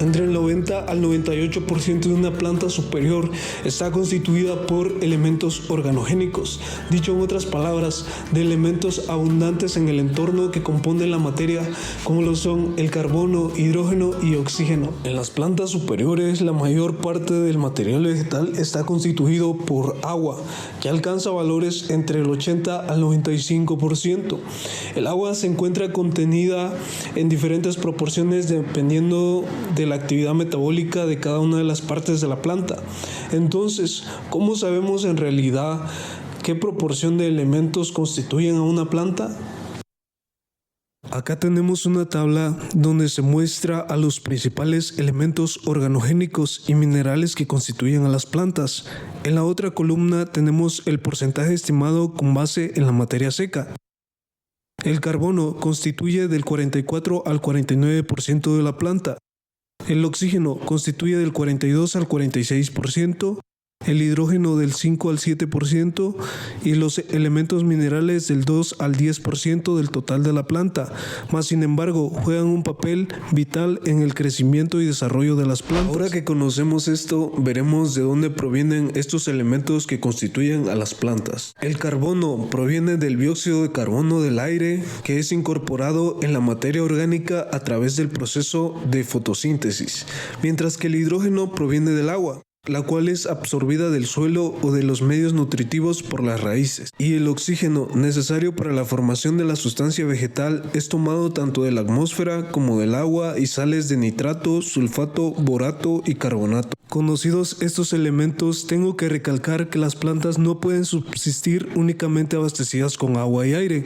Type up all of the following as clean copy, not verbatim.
Entre el 90 al 98% de una planta superior está constituida por elementos organogénicos, dicho en otras palabras, de elementos abundantes en el entorno que componen la materia, como lo son el carbono, hidrógeno y oxígeno. En las plantas superiores, la mayor parte del material vegetal está constituido por agua, que alcanza valores entre el 80 al 95%. El agua se encuentra contenida en diferentes proporciones dependiendo de la actividad metabólica de cada una de las partes de la planta. Entonces, ¿cómo sabemos en realidad qué proporción de elementos constituyen a una planta? Acá tenemos una tabla donde se muestra a los principales elementos organogénicos y minerales que constituyen a las plantas. En la otra columna tenemos el porcentaje estimado con base en la materia seca. El carbono constituye del 44 al 49% de la planta. El oxígeno constituye del 42 al 46%, el hidrógeno del 5 al 7% y los elementos minerales del 2 al 10% del total de la planta, mas sin embargo juegan un papel vital en el crecimiento y desarrollo de las plantas. Ahora que conocemos esto, veremos de dónde provienen estos elementos que constituyen a las plantas. El carbono proviene del dióxido de carbono del aire, que es incorporado en la materia orgánica a través del proceso de fotosíntesis, mientras que el hidrógeno proviene del agua, la cual es absorbida del suelo o de los medios nutritivos por las raíces. Y el oxígeno, necesario para la formación de la sustancia vegetal, es tomado tanto de la atmósfera como del agua y sales de nitrato, sulfato, borato y carbonato. Conocidos estos elementos, tengo que recalcar que las plantas no pueden subsistir únicamente abastecidas con agua y aire,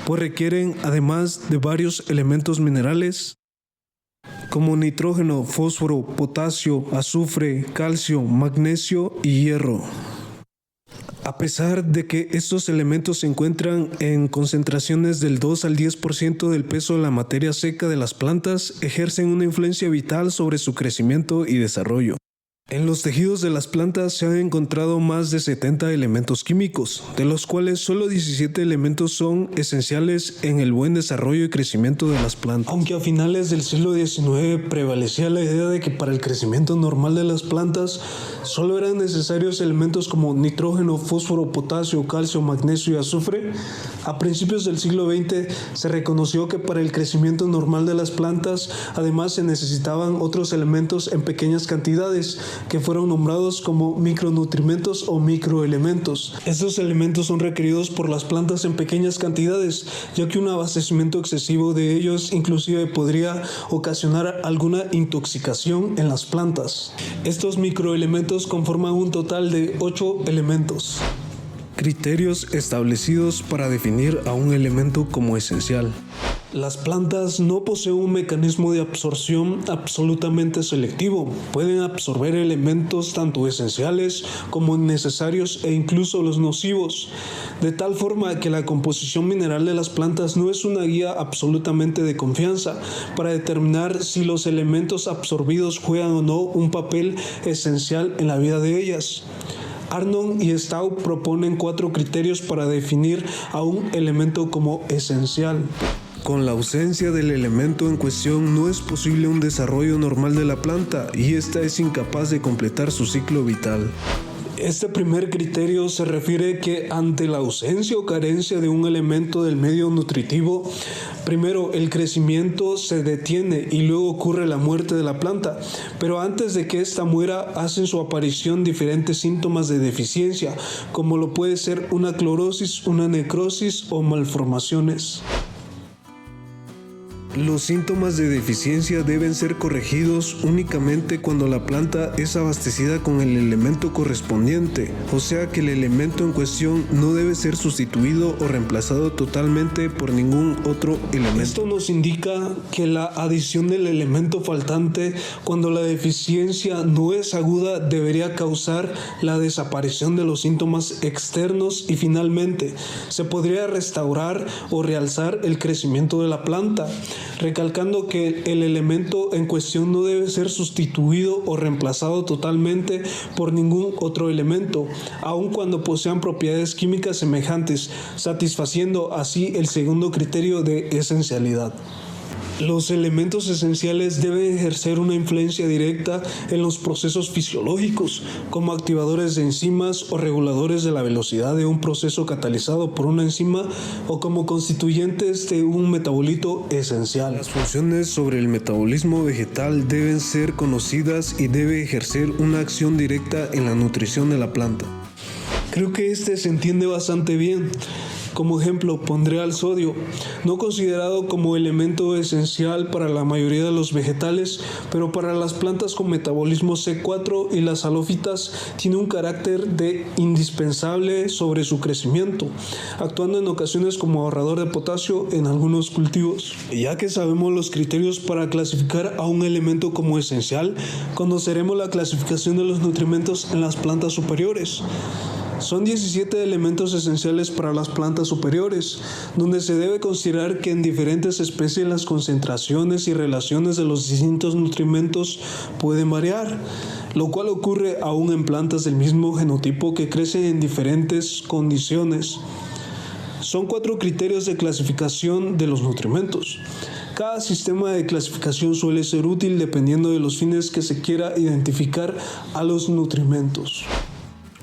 pues requieren además de varios elementos minerales, como nitrógeno, fósforo, potasio, azufre, calcio, magnesio y hierro. A pesar de que estos elementos se encuentran en concentraciones del 2 al 10% del peso de la materia seca de las plantas, ejercen una influencia vital sobre su crecimiento y desarrollo. En los tejidos de las plantas se han encontrado más de 70 elementos químicos, de los cuales solo 17 elementos son esenciales en el buen desarrollo y crecimiento de las plantas. Aunque a finales del siglo XIX prevalecía la idea de que para el crecimiento normal de las plantas solo eran necesarios elementos como nitrógeno, fósforo, potasio, calcio, magnesio y azufre, a principios del siglo XX se reconoció que para el crecimiento normal de las plantas además se necesitaban otros elementos en pequeñas cantidades, que fueron nombrados como micronutrimentos o microelementos. Estos elementos son requeridos por las plantas en pequeñas cantidades, ya que un abastecimiento excesivo de ellos inclusive podría ocasionar alguna intoxicación en las plantas. Estos microelementos conforman un total de 8 elementos. Criterios establecidos para definir a un elemento como esencial. Las plantas no poseen un mecanismo de absorción absolutamente selectivo. Pueden absorber elementos tanto esenciales como innecesarios e incluso los nocivos, de tal forma que la composición mineral de las plantas no es una guía absolutamente de confianza para determinar si los elementos absorbidos juegan o no un papel esencial en la vida de ellas. Arnold y Staub proponen 4 criterios para definir a un elemento como esencial. Con la ausencia del elemento en cuestión no es posible un desarrollo normal de la planta y ésta es incapaz de completar su ciclo vital. Este primer criterio se refiere que ante la ausencia o carencia de un elemento del medio nutritivo, primero el crecimiento se detiene y luego ocurre la muerte de la planta, pero antes de que ésta muera hacen su aparición diferentes síntomas de deficiencia, como lo puede ser una clorosis, una necrosis o malformaciones. Los síntomas de deficiencia deben ser corregidos únicamente cuando la planta es abastecida con el elemento correspondiente, o sea que el elemento en cuestión no debe ser sustituido o reemplazado totalmente por ningún otro elemento. Esto nos indica que la adición del elemento faltante cuando la deficiencia no es aguda debería causar la desaparición de los síntomas externos y finalmente se podría restaurar o realzar el crecimiento de la planta, recalcando que el elemento en cuestión no debe ser sustituido o reemplazado totalmente por ningún otro elemento, aun cuando posean propiedades químicas semejantes, satisfaciendo así el segundo criterio de esencialidad. Los elementos esenciales deben ejercer una influencia directa en los procesos fisiológicos, como activadores de enzimas o reguladores de la velocidad de un proceso catalizado por una enzima o como constituyentes de un metabolito esencial. Las funciones sobre el metabolismo vegetal deben ser conocidas y debe ejercer una acción directa en la nutrición de la planta. Creo que se entiende bastante bien. Como ejemplo, pondré al sodio, no considerado como elemento esencial para la mayoría de los vegetales, pero para las plantas con metabolismo C4 y las halófitas tiene un carácter de indispensable sobre su crecimiento, actuando en ocasiones como ahorrador de potasio en algunos cultivos. Ya que sabemos los criterios para clasificar a un elemento como esencial, conoceremos la clasificación de los nutrimentos en las plantas superiores. Son 17 elementos esenciales para las plantas superiores, donde se debe considerar que en diferentes especies las concentraciones y relaciones de los distintos nutrimentos pueden variar, lo cual ocurre aún en plantas del mismo genotipo que crecen en diferentes condiciones. Son 4 criterios de clasificación de los nutrimentos. Cada sistema de clasificación suele ser útil dependiendo de los fines que se quiera identificar a los nutrimentos.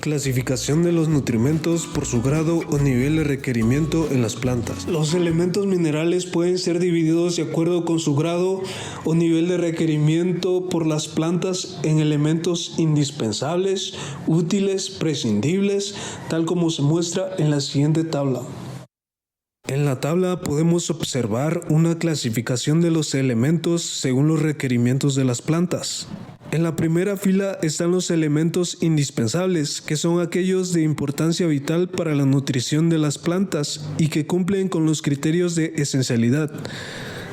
Clasificación de los nutrimentos por su grado o nivel de requerimiento en las plantas. Los elementos minerales pueden ser divididos de acuerdo con su grado o nivel de requerimiento por las plantas en elementos indispensables, útiles, prescindibles, tal como se muestra en la siguiente tabla. En la tabla podemos observar una clasificación de los elementos según los requerimientos de las plantas. En la primera fila están los elementos indispensables, que son aquellos de importancia vital para la nutrición de las plantas y que cumplen con los criterios de esencialidad.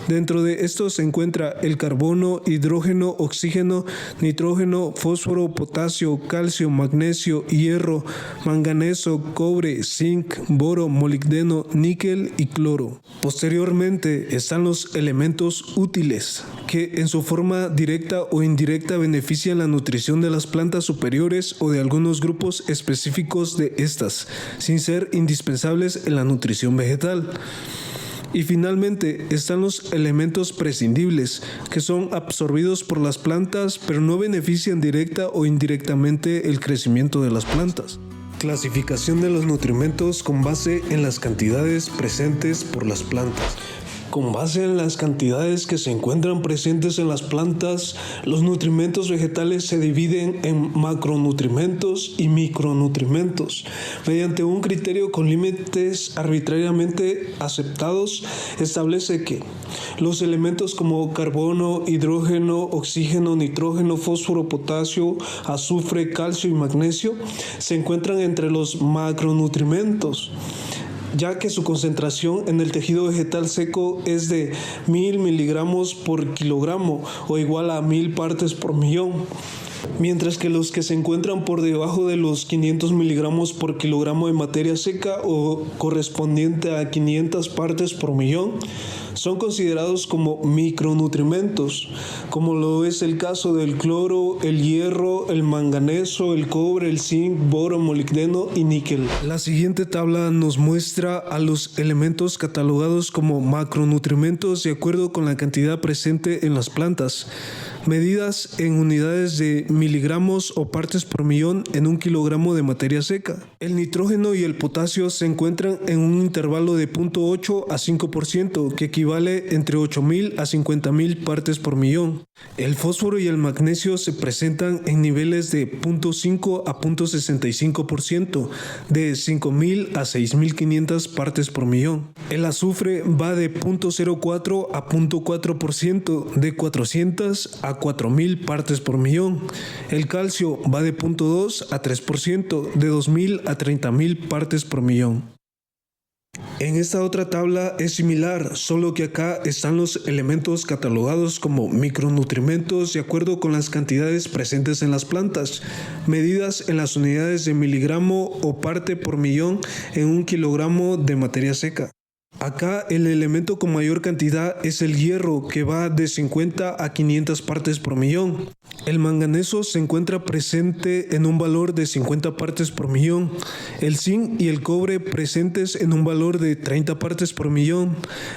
Dentro de estos se encuentra el carbono, hidrógeno, oxígeno, nitrógeno, fósforo, potasio, calcio, magnesio, hierro, manganeso, cobre, zinc, boro, molibdeno, níquel y cloro. Posteriormente están los elementos útiles, que en su forma directa o indirecta benefician la nutrición de las plantas superiores o de algunos grupos específicos de estas, sin ser indispensables en la nutrición vegetal. Y finalmente están los elementos prescindibles, que son absorbidos por las plantas pero no benefician directa o indirectamente el crecimiento de las plantas. Clasificación de los nutrimentos con base en las cantidades presentes por las plantas. Con base en las cantidades que se encuentran presentes en las plantas, los nutrimentos vegetales se dividen en macronutrimentos y micronutrimentos. Mediante un criterio con límites arbitrariamente aceptados, establece que los elementos como carbono, hidrógeno, oxígeno, nitrógeno, fósforo, potasio, azufre, calcio y magnesio se encuentran entre los macronutrimentos, ya que su concentración en el tejido vegetal seco es de 1000 miligramos por kilogramo o igual a 1000 partes por millón, mientras que los que se encuentran por debajo de los 500 miligramos por kilogramo de materia seca o correspondiente a 500 partes por millón son considerados como micronutrimentos, como lo es el caso del cloro, el hierro, el manganeso, el cobre, el zinc, boro, molibdeno y níquel. La siguiente tabla nos muestra a los elementos catalogados como macronutrimentos de acuerdo con la cantidad presente en las plantas, medidas en unidades de miligramos o partes por millón en un kilogramo de materia seca. El nitrógeno y el potasio se encuentran en un intervalo de 0.8 a 5%, que equivale entre 8.000 a 50.000 partes por millón. El fósforo y el magnesio se presentan en niveles de 0.5 a 0.65%, de 5.000 a 6.500 partes por millón. El azufre va de 0.04 a 0.4%, de 400 a 4.000 partes por millón. El calcio va de 0.2 a 3%, de 2.000 a 30.000 partes por millón. En esta otra tabla es similar, solo que acá están los elementos catalogados como micronutrimentos de acuerdo con las cantidades presentes en las plantas, medidas en las unidades de miligramo o parte por millón en un kilogramo de materia seca. Acá el elemento con mayor cantidad es el hierro, que va de 50 a 500 partes por millón. El manganeso se encuentra presente en un valor de 50 partes por millón. El zinc y el cobre presentes en un valor de 30 partes por millón.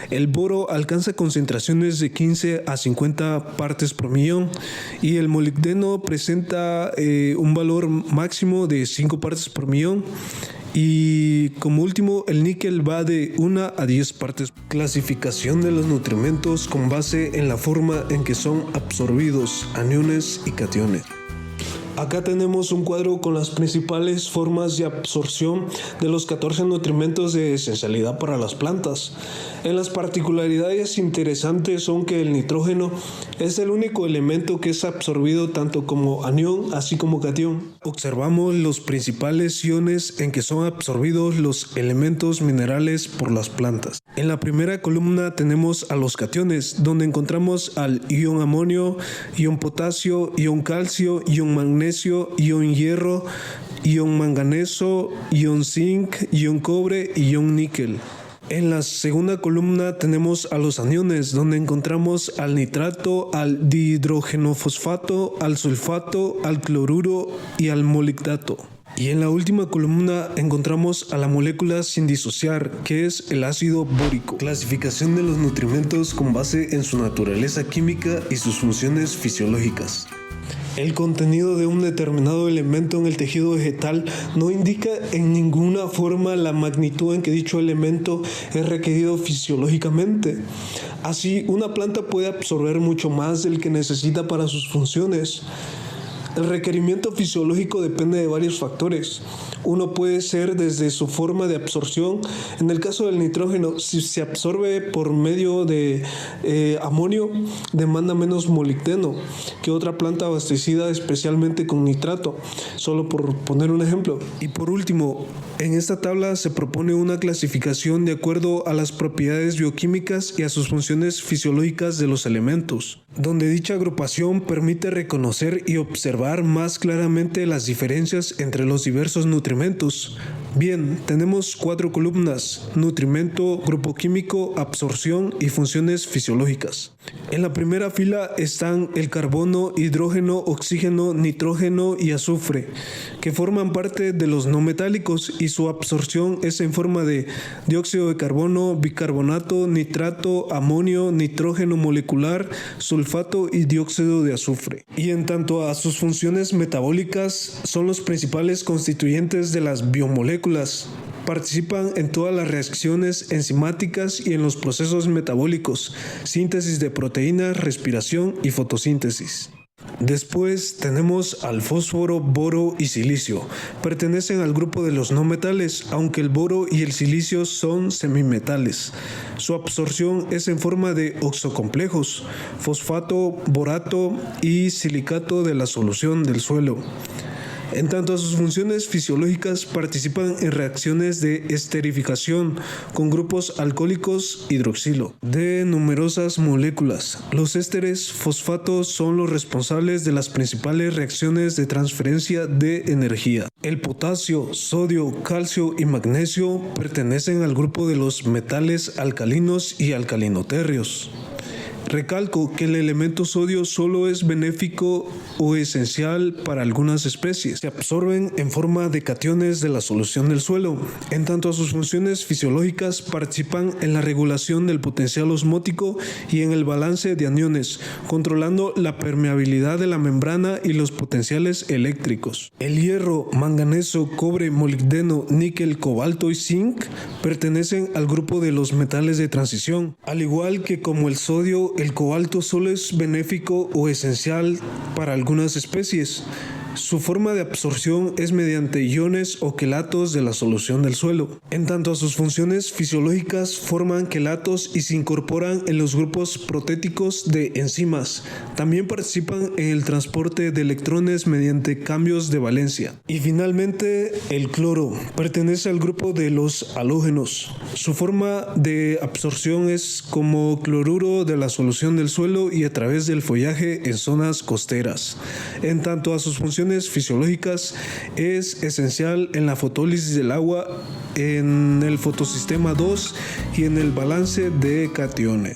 El boro alcanza concentraciones de 15 a 50 partes por millón. Y el molibdeno presenta un valor máximo de 5 partes por millón. Y como último, el níquel va de 1 a 10 partes. Clasificación de los nutrimentos con base en la forma en que son absorbidos, aniones y cationes. Acá tenemos un cuadro con las principales formas de absorción de los 14 nutrimentos de esencialidad para las plantas. En las particularidades interesantes son que el nitrógeno es el único elemento que es absorbido tanto como anión así como catión. Observamos los principales iones en que son absorbidos los elementos minerales por las plantas. En la primera columna tenemos a los cationes, donde encontramos al ion amonio, ion potasio, ion calcio, ion magnesio, ion hierro, ion manganeso, ion zinc, ion cobre y ion níquel. En la segunda columna tenemos a los aniones, donde encontramos al nitrato, al dihidrogenofosfato, al sulfato, al cloruro y al molibdato. Y en la última columna encontramos a la molécula sin disociar, que es el ácido bórico. Clasificación de los nutrimentos con base en su naturaleza química y sus funciones fisiológicas. El contenido de un determinado elemento en el tejido vegetal no indica en ninguna forma la magnitud en que dicho elemento es requerido fisiológicamente. Así, una planta puede absorber mucho más del que necesita para sus funciones. El requerimiento fisiológico depende de varios factores. Uno puede ser desde su forma de absorción. En el caso del nitrógeno, si se absorbe por medio de amonio, demanda menos molibdeno que otra planta abastecida especialmente con nitrato, solo por poner un ejemplo. Y por último, en esta tabla se propone una clasificación de acuerdo a las propiedades bioquímicas y a sus funciones fisiológicas de los elementos, donde dicha agrupación permite reconocer y observar más claramente las diferencias entre los diversos nutrimentos. Bien, tenemos 4 columnas: nutrimento, grupo químico, absorción y funciones fisiológicas. En la primera fila están el carbono, hidrógeno, oxígeno, nitrógeno y azufre, que forman parte de los no metálicos, y su absorción es en forma de dióxido de carbono, bicarbonato, nitrato, amonio, nitrógeno molecular, sulfato y dióxido de azufre. Y en tanto a sus funciones metabólicas, son los principales constituyentes de las biomoléculas. Participan en todas las reacciones enzimáticas y en los procesos metabólicos, síntesis de proteínas, respiración y fotosíntesis. Después tenemos al fósforo, boro y silicio. Pertenecen al grupo de los no metales, aunque el boro y el silicio son semimetales. Su absorción es en forma de oxocomplejos, fosfato, borato y silicato de la solución del suelo. En tanto a sus funciones fisiológicas, participan en reacciones de esterificación con grupos alcohólicos hidroxilo de numerosas moléculas. Los ésteres fosfatos son los responsables de las principales reacciones de transferencia de energía. El potasio, sodio, calcio y magnesio pertenecen al grupo de los metales alcalinos y alcalinotérreos. Recalco que el elemento sodio solo es benéfico o esencial para algunas especies. Se absorben en forma de cationes de la solución del suelo. En tanto a sus funciones fisiológicas, participan en la regulación del potencial osmótico y en el balance de aniones, controlando la permeabilidad de la membrana y los potenciales eléctricos. El hierro, manganeso, cobre, molibdeno, níquel, cobalto y zinc pertenecen al grupo de los metales de transición. Al igual que como el sodio, el cobalto solo es benéfico o esencial para algunas especies. Su forma de absorción es mediante iones o quelatos de la solución del suelo. En tanto a sus funciones fisiológicas, forman quelatos y se incorporan en los grupos protéticos de enzimas. También participan en el transporte de electrones mediante cambios de valencia. Y finalmente, el cloro pertenece al grupo de los halógenos. Su forma de absorción es como cloruro de la solución del suelo y a través del follaje en zonas costeras. En tanto a sus funciones funciones fisiológicas, es esencial en la fotólisis del agua, en el fotosistema 2 y en el balance de cationes.